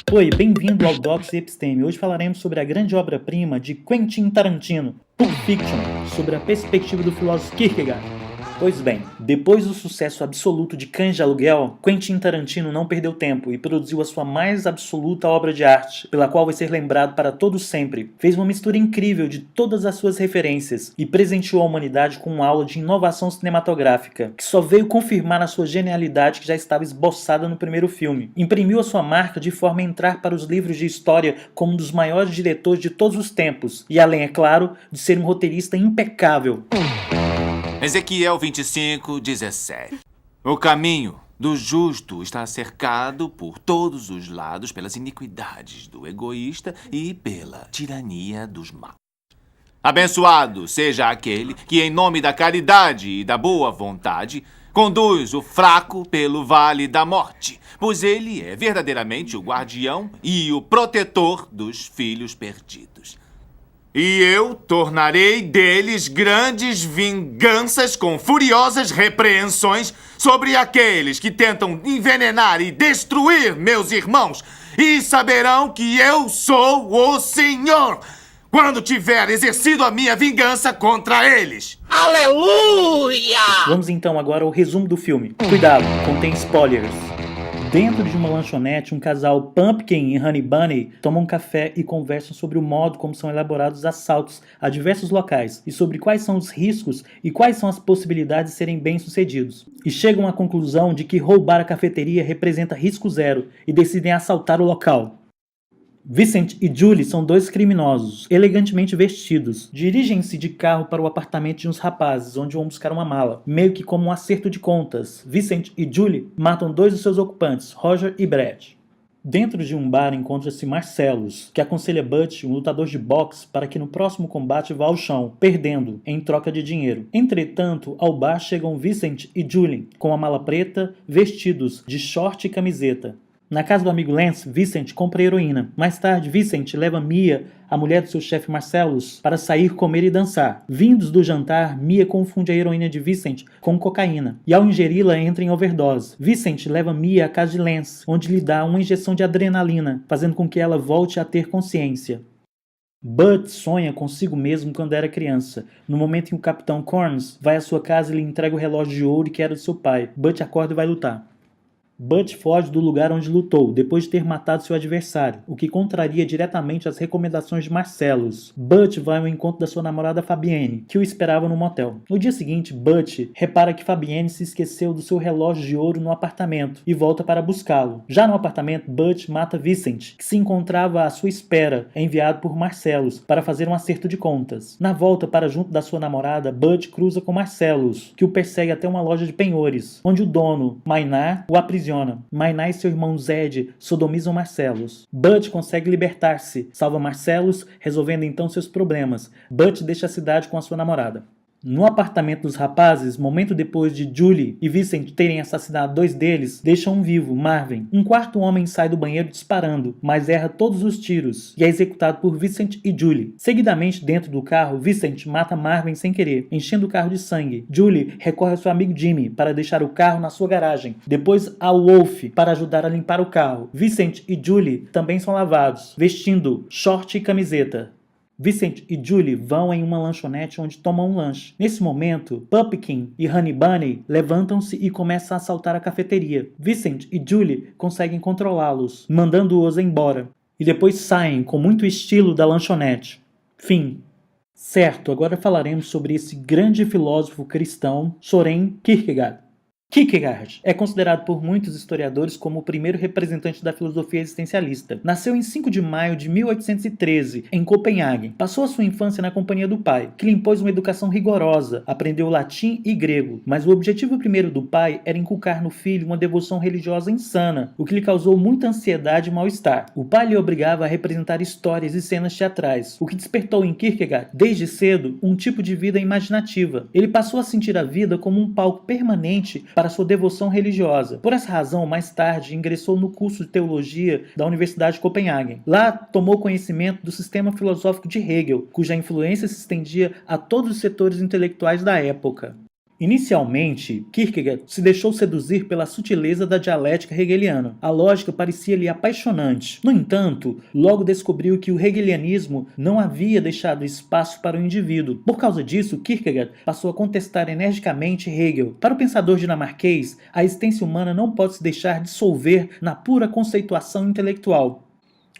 Oi, bem-vindo ao Docs Episteme. Hoje falaremos sobre a grande obra-prima de Quentin Tarantino, Pulp Fiction, sobre a perspectiva do filósofo Kierkegaard. Pois bem, depois do sucesso absoluto de Cães de Aluguel, Quentin Tarantino não perdeu tempo e produziu a sua mais absoluta obra de arte, pela qual vai ser lembrado para todo sempre. Fez uma mistura incrível de todas as suas referências e presenteou a humanidade com uma aula de inovação cinematográfica, que só veio confirmar a sua genialidade que já estava esboçada no primeiro filme. Imprimiu a sua marca de forma a entrar para os livros de história como um dos maiores diretores de todos os tempos, e além, é claro, de ser um roteirista impecável. Ezequiel 25:17. O caminho do justo está cercado por todos os lados pelas iniquidades do egoísta e pela tirania dos maus. Abençoado seja aquele que, em nome da caridade e da boa vontade, conduz o fraco pelo vale da morte, pois ele é verdadeiramente o guardião e o protetor dos filhos perdidos. E eu tornarei deles grandes vinganças com furiosas repreensões sobre aqueles que tentam envenenar e destruir meus irmãos. E saberão que eu sou o Senhor, quando tiver exercido a minha vingança contra eles. Aleluia! Vamos então agora ao resumo do filme. Cuidado, contém spoilers. Dentro de uma lanchonete, um casal Pumpkin e Honey Bunny tomam um café e conversam sobre o modo como são elaborados assaltos a diversos locais e sobre quais são os riscos e quais são as possibilidades de serem bem-sucedidos. E chegam à conclusão de que roubar a cafeteria representa risco zero e decidem assaltar o local. Vincent e Julie são dois criminosos, elegantemente vestidos. Dirigem-se de carro para o apartamento de uns rapazes, onde vão buscar uma mala, meio que como um acerto de contas. Vincent e Julie matam dois dos seus ocupantes, Roger e Brad. Dentro de um bar encontra-se Marcellus, que aconselha Butch, um lutador de boxe, para que no próximo combate vá ao chão, perdendo, em troca de dinheiro. Entretanto, ao bar chegam Vincent e Julie, com a mala preta, vestidos de short e camiseta. Na casa do amigo Lance, Vincent compra heroína. Mais tarde, Vincent leva Mia, a mulher do seu chefe Marcellus, para sair, comer e dançar. Vindos do jantar, Mia confunde a heroína de Vincent com cocaína, e ao ingeri-la entra em overdose. Vincent leva Mia à casa de Lance, onde lhe dá uma injeção de adrenalina, fazendo com que ela volte a ter consciência. Bud sonha consigo mesmo quando era criança. No momento em que o Capitão Corns vai à sua casa e lhe entrega o relógio de ouro que era de seu pai, Bud acorda e vai lutar. Butch foge do lugar onde lutou, depois de ter matado seu adversário, o que contraria diretamente as recomendações de Marcellus. Butch vai ao encontro da sua namorada Fabienne, que o esperava no motel. No dia seguinte, Butch repara que Fabienne se esqueceu do seu relógio de ouro no apartamento e volta para buscá-lo. Já no apartamento, Butch mata Vincent, que se encontrava à sua espera, enviado por Marcellus, para fazer um acerto de contas. Na volta para junto da sua namorada, Butch cruza com Marcellus, que o persegue até uma loja de penhores, onde o dono, Maynard, o aprisiona. Maynard e seu irmão Zed sodomizam Marcellus. Butch consegue libertar-se, salva Marcellus, resolvendo então seus problemas. Butch deixa a cidade com a sua namorada. No apartamento dos rapazes, momento depois de Julie e Vincent terem assassinado dois deles, deixam um vivo, Marvin. Um quarto homem sai do banheiro disparando, mas erra todos os tiros e é executado por Vincent e Julie. Seguidamente, dentro do carro, Vincent mata Marvin sem querer, enchendo o carro de sangue. Julie recorre ao seu amigo Jimmy para deixar o carro na sua garagem. Depois a Wolf para ajudar a limpar o carro. Vincent e Julie também são lavados, vestindo short e camiseta. Vincent e Julie vão em uma lanchonete onde tomam um lanche. Nesse momento, Pumpkin e Honey Bunny levantam-se e começam a assaltar a cafeteria. Vincent e Julie conseguem controlá-los, mandando-os embora. E depois saem com muito estilo da lanchonete. Fim. Certo, agora falaremos sobre esse grande filósofo cristão, Soren Kierkegaard. Kierkegaard é considerado por muitos historiadores como o primeiro representante da filosofia existencialista. Nasceu em 5 de maio de 1813, em Copenhague. Passou a sua infância na companhia do pai, que lhe impôs uma educação rigorosa, aprendeu latim e grego. Mas o objetivo primeiro do pai era inculcar no filho uma devoção religiosa insana, o que lhe causou muita ansiedade e mal-estar. O pai lhe obrigava a representar histórias e cenas teatrais, o que despertou em Kierkegaard, desde cedo, um tipo de vida imaginativa. Ele passou a sentir a vida como um palco permanente para sua devoção religiosa. Por essa razão, mais tarde, ingressou no curso de teologia da Universidade de Copenhague. Lá, tomou conhecimento do sistema filosófico de Hegel, cuja influência se estendia a todos os setores intelectuais da época. Inicialmente, Kierkegaard se deixou seduzir pela sutileza da dialética hegeliana. A lógica parecia-lhe apaixonante. No entanto, logo descobriu que o hegelianismo não havia deixado espaço para o indivíduo. Por causa disso, Kierkegaard passou a contestar energicamente Hegel. Para o pensador dinamarquês, a existência humana não pode se deixar dissolver na pura conceituação intelectual.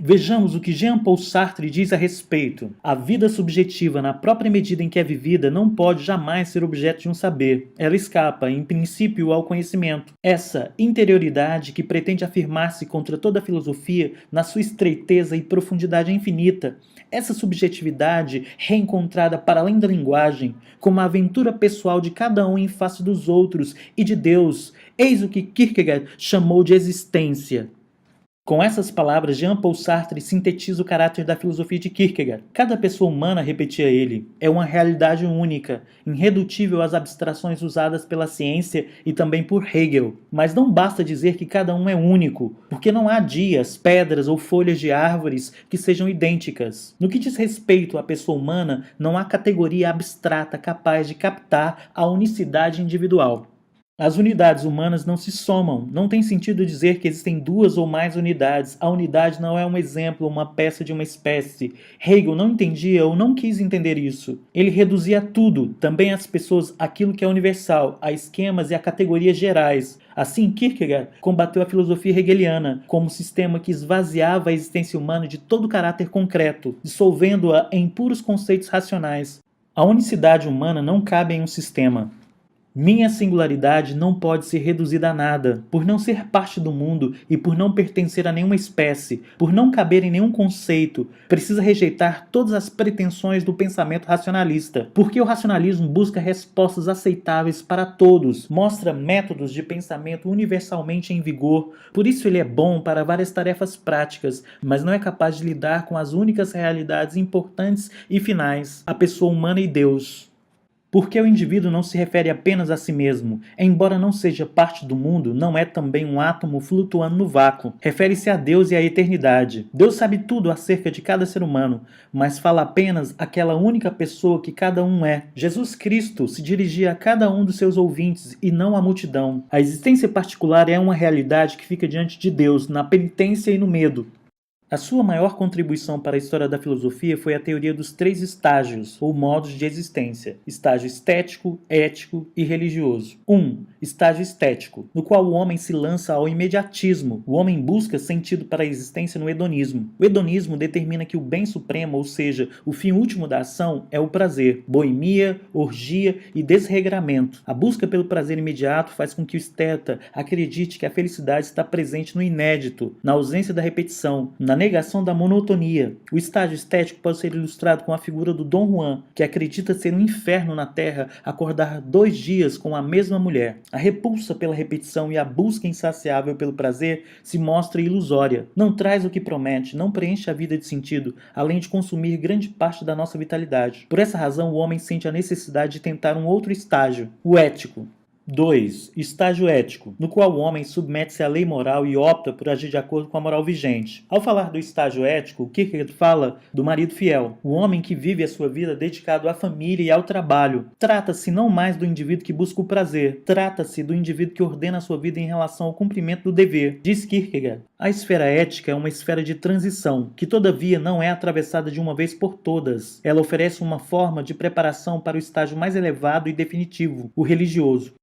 Vejamos o que Jean-Paul Sartre diz a respeito. A vida subjetiva, na própria medida em que é vivida, não pode jamais ser objeto de um saber. Ela escapa, em princípio, ao conhecimento. Essa interioridade que pretende afirmar-se contra toda a filosofia na sua estreiteza e profundidade infinita. Essa subjetividade reencontrada para além da linguagem, como a aventura pessoal de cada um em face dos outros e de Deus, eis o que Kierkegaard chamou de existência. Com essas palavras, Jean-Paul Sartre sintetiza o caráter da filosofia de Kierkegaard. Cada pessoa humana, repetia ele, é uma realidade única, irredutível às abstrações usadas pela ciência e também por Hegel. Mas não basta dizer que cada um é único, porque não há dias, pedras ou folhas de árvores que sejam idênticas. No que diz respeito à pessoa humana, não há categoria abstrata capaz de captar a unicidade individual. As unidades humanas não se somam. Não tem sentido dizer que existem duas ou mais unidades. A unidade não é um exemplo ou uma peça de uma espécie. Hegel não entendia ou não quis entender isso. Ele reduzia tudo, também as pessoas, aquilo que é universal, a esquemas e a categorias gerais. Assim, Kierkegaard combateu a filosofia hegeliana como sistema que esvaziava a existência humana de todo caráter concreto, dissolvendo-a em puros conceitos racionais. A unicidade humana não cabe em um sistema. Minha singularidade não pode ser reduzida a nada, por não ser parte do mundo e por não pertencer a nenhuma espécie, por não caber em nenhum conceito, precisa rejeitar todas as pretensões do pensamento racionalista, porque o racionalismo busca respostas aceitáveis para todos, mostra métodos de pensamento universalmente em vigor, por isso ele é bom para várias tarefas práticas, mas não é capaz de lidar com as únicas realidades importantes e finais, a pessoa humana e Deus. Porque o indivíduo não se refere apenas a si mesmo, embora não seja parte do mundo, não é também um átomo flutuando no vácuo. Refere-se a Deus e à eternidade. Deus sabe tudo acerca de cada ser humano, mas fala apenas àquela única pessoa que cada um é. Jesus Cristo se dirigia a cada um dos seus ouvintes e não à multidão. A existência particular é uma realidade que fica diante de Deus, na penitência e no medo. A sua maior contribuição para a história da filosofia foi a teoria dos 3 estágios, ou modos de existência: estágio estético, ético e religioso. 1. Estágio estético, no qual o homem se lança ao imediatismo. O homem busca sentido para a existência no hedonismo. O hedonismo determina que o bem supremo, ou seja, o fim último da ação, é o prazer, boemia, orgia e desregramento. A busca pelo prazer imediato faz com que o esteta acredite que a felicidade está presente no inédito, na ausência da repetição, na negação da monotonia. O estágio estético pode ser ilustrado com a figura do Dom Juan, que acredita ser um inferno na Terra acordar 2 dias com a mesma mulher. A repulsa pela repetição e a busca insaciável pelo prazer se mostra ilusória. Não traz o que promete, não preenche a vida de sentido, além de consumir grande parte da nossa vitalidade. Por essa razão, o homem sente a necessidade de tentar um outro estágio, o ético. 2. Estágio ético, no qual o homem submete-se à lei moral e opta por agir de acordo com a moral vigente. Ao falar do estágio ético, Kierkegaard fala do marido fiel, o homem que vive a sua vida dedicado à família e ao trabalho. Trata-se não mais do indivíduo que busca o prazer, trata-se do indivíduo que ordena a sua vida em relação ao cumprimento do dever. Diz Kierkegaard, a esfera ética é uma esfera de transição, que todavia não é atravessada de uma vez por todas. Ela oferece uma forma de preparação para o estágio mais elevado e definitivo, o religioso.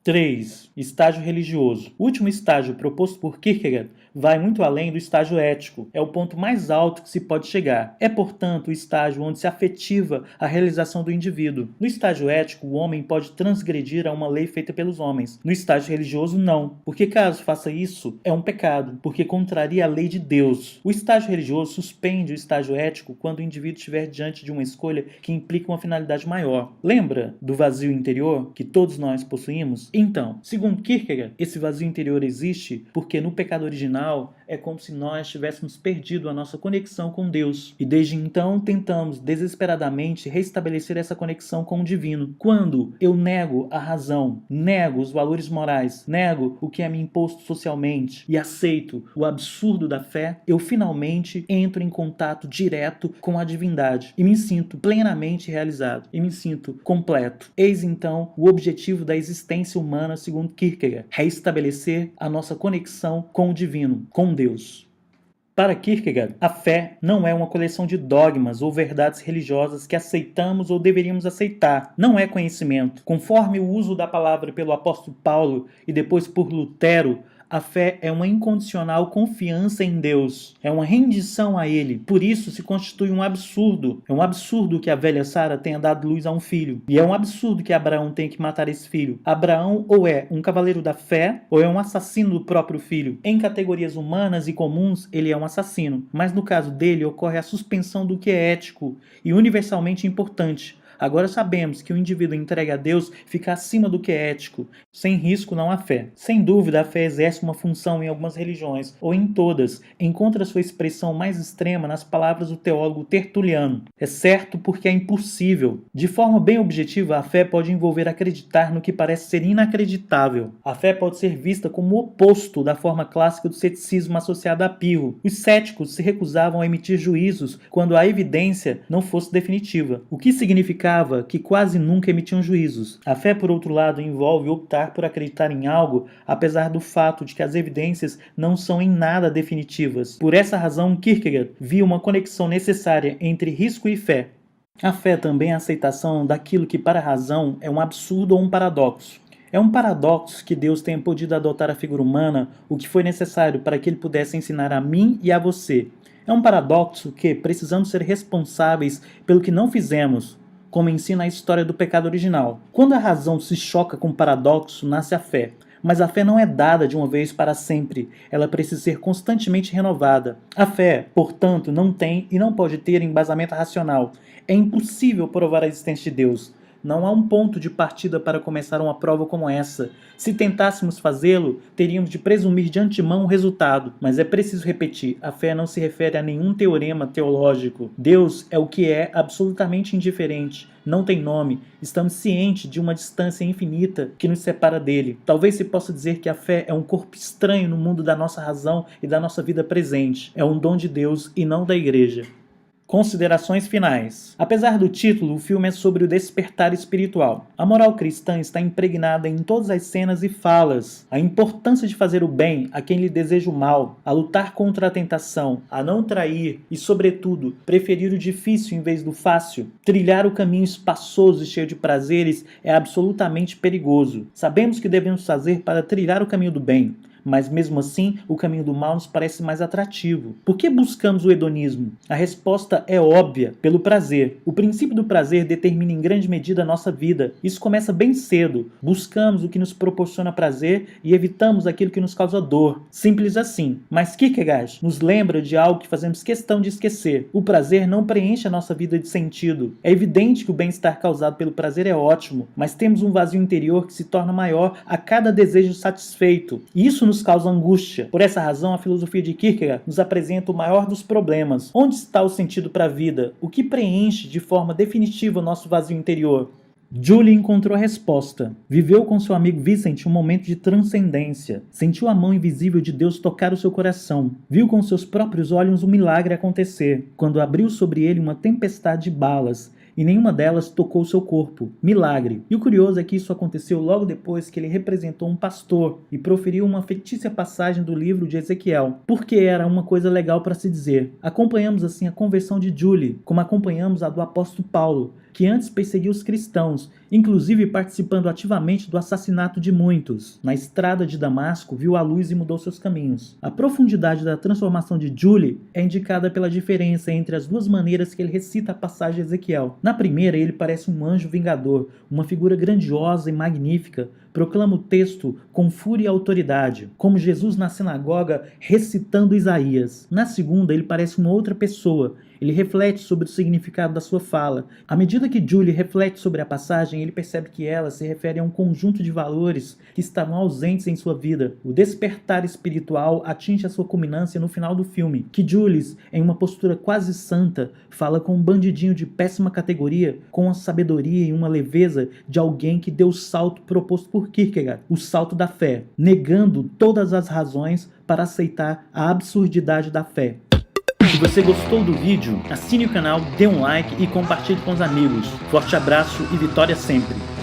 3. Estágio religioso. O último estágio proposto por Kierkegaard vai muito além do estágio ético. É o ponto mais alto que se pode chegar. É, portanto, o estágio onde se afetiva a realização do indivíduo. No estágio ético, o homem pode transgredir a uma lei feita pelos homens. No estágio religioso, não. Porque caso faça isso, é um pecado, porque contraria a lei de Deus. O estágio religioso suspende o estágio ético quando o indivíduo estiver diante de uma escolha que implica uma finalidade maior. Lembra do vazio interior que todos nós possuímos? Então, segundo Kierkegaard, esse vazio interior existe porque no pecado original é como se nós tivéssemos perdido a nossa conexão com Deus. E desde então tentamos desesperadamente restabelecer essa conexão com o divino. Quando eu nego a razão, nego os valores morais, nego o que é me imposto socialmente e aceito o absurdo da fé, eu finalmente entro em contato direto com a divindade e me sinto plenamente realizado e me sinto completo. Eis então o objetivo da existência humana segundo Kierkegaard: restabelecer a nossa conexão com o divino, com Deus. Para Kierkegaard, a fé não é uma coleção de dogmas ou verdades religiosas que aceitamos ou deveríamos aceitar. Não é conhecimento. Conforme o uso da palavra pelo apóstolo Paulo e depois por Lutero, a fé é uma incondicional confiança em Deus, é uma rendição a Ele. Por isso se constitui um absurdo. É um absurdo que a velha Sara tenha dado luz a um filho. E é um absurdo que Abraão tenha que matar esse filho. Abraão ou é um cavaleiro da fé, ou é um assassino do próprio filho. Em categorias humanas e comuns, ele é um assassino. Mas no caso dele, ocorre a suspensão do que é ético e universalmente importante. Agora sabemos que o indivíduo entregue a Deus fica acima do que é ético. Sem risco não há fé. Sem dúvida, a fé exerce uma função em algumas religiões, ou em todas. Encontra sua expressão mais extrema nas palavras do teólogo Tertuliano. É certo porque é impossível. De forma bem objetiva, a fé pode envolver acreditar no que parece ser inacreditável. A fé pode ser vista como o oposto da forma clássica do ceticismo associado a Pirro. Os céticos se recusavam a emitir juízos quando a evidência não fosse definitiva, o que significava que quase nunca emitiam juízos. A fé, por outro lado, envolve optar por acreditar em algo, apesar do fato de que as evidências não são em nada definitivas. Por essa razão, Kierkegaard via uma conexão necessária entre risco e fé. A fé também é a aceitação daquilo que para a razão é um absurdo ou um paradoxo. É um paradoxo que Deus tenha podido adotar a figura humana, o que foi necessário para que ele pudesse ensinar a mim e a você. É um paradoxo que precisamos ser responsáveis pelo que não fizemos, como ensina a história do pecado original. Quando a razão se choca com o paradoxo, nasce a fé. Mas a fé não é dada de uma vez para sempre. Ela precisa ser constantemente renovada. A fé, portanto, não tem e não pode ter embasamento racional. É impossível provar a existência de Deus. Não há um ponto de partida para começar uma prova como essa. Se tentássemos fazê-lo, teríamos de presumir de antemão o resultado. Mas é preciso repetir, a fé não se refere a nenhum teorema teológico. Deus é o que é absolutamente indiferente. Não tem nome. Estamos cientes de uma distância infinita que nos separa dele. Talvez se possa dizer que a fé é um corpo estranho no mundo da nossa razão e da nossa vida presente. É um dom de Deus e não da igreja. Considerações finais. Apesar do título, o filme é sobre o despertar espiritual. A moral cristã está impregnada em todas as cenas e falas. A importância de fazer o bem a quem lhe deseja o mal, a lutar contra a tentação, a não trair e, sobretudo, preferir o difícil em vez do fácil. Trilhar o caminho espaçoso e cheio de prazeres é absolutamente perigoso. Sabemos que devemos fazer para trilhar o caminho do bem. Mas mesmo assim, o caminho do mal nos parece mais atrativo. Por que buscamos o hedonismo? A resposta é óbvia, pelo prazer. O princípio do prazer determina em grande medida a nossa vida. Isso começa bem cedo. Buscamos o que nos proporciona prazer e evitamos aquilo que nos causa dor. Simples assim. Mas Kierkegaard nos lembra de algo que fazemos questão de esquecer. O prazer não preenche a nossa vida de sentido. É evidente que o bem-estar causado pelo prazer é ótimo, mas temos um vazio interior que se torna maior a cada desejo satisfeito. E isso nos causa angústia. Por essa razão, a filosofia de Kierkegaard nos apresenta o maior dos problemas. Onde está o sentido para a vida? O que preenche de forma definitiva o nosso vazio interior? Julie encontrou a resposta. Viveu com seu amigo Vincent um momento de transcendência. Sentiu a mão invisível de Deus tocar o seu coração. Viu com seus próprios olhos um milagre acontecer, quando abriu sobre ele uma tempestade de balas, e nenhuma delas tocou seu corpo. Milagre. E o curioso é que isso aconteceu logo depois que ele representou um pastor e proferiu uma fictícia passagem do livro de Ezequiel, porque era uma coisa legal para se dizer. Acompanhamos assim a conversão de Julie, como acompanhamos a do apóstolo Paulo, que antes perseguiu os cristãos, inclusive participando ativamente do assassinato de muitos. Na estrada de Damasco, viu a luz e mudou seus caminhos. A profundidade da transformação de Julie é indicada pela diferença entre as duas maneiras que ele recita a passagem de Ezequiel. Na primeira, ele parece um anjo vingador, uma figura grandiosa e magnífica, proclama o texto com fúria e autoridade, como Jesus na sinagoga recitando Isaías. Na segunda, ele parece uma outra pessoa. Ele reflete sobre o significado da sua fala. À medida que Julie reflete sobre a passagem, ele percebe que ela se refere a um conjunto de valores que estavam ausentes em sua vida. O despertar espiritual atinge a sua culminância no final do filme, que Julie, em uma postura quase santa, fala com um bandidinho de péssima categoria, com a sabedoria e uma leveza de alguém que deu o salto proposto por Kierkegaard, o salto da fé, negando todas as razões para aceitar a absurdidade da fé. Se você gostou do vídeo, assine o canal, dê um like e compartilhe com os amigos. Forte abraço e vitória sempre!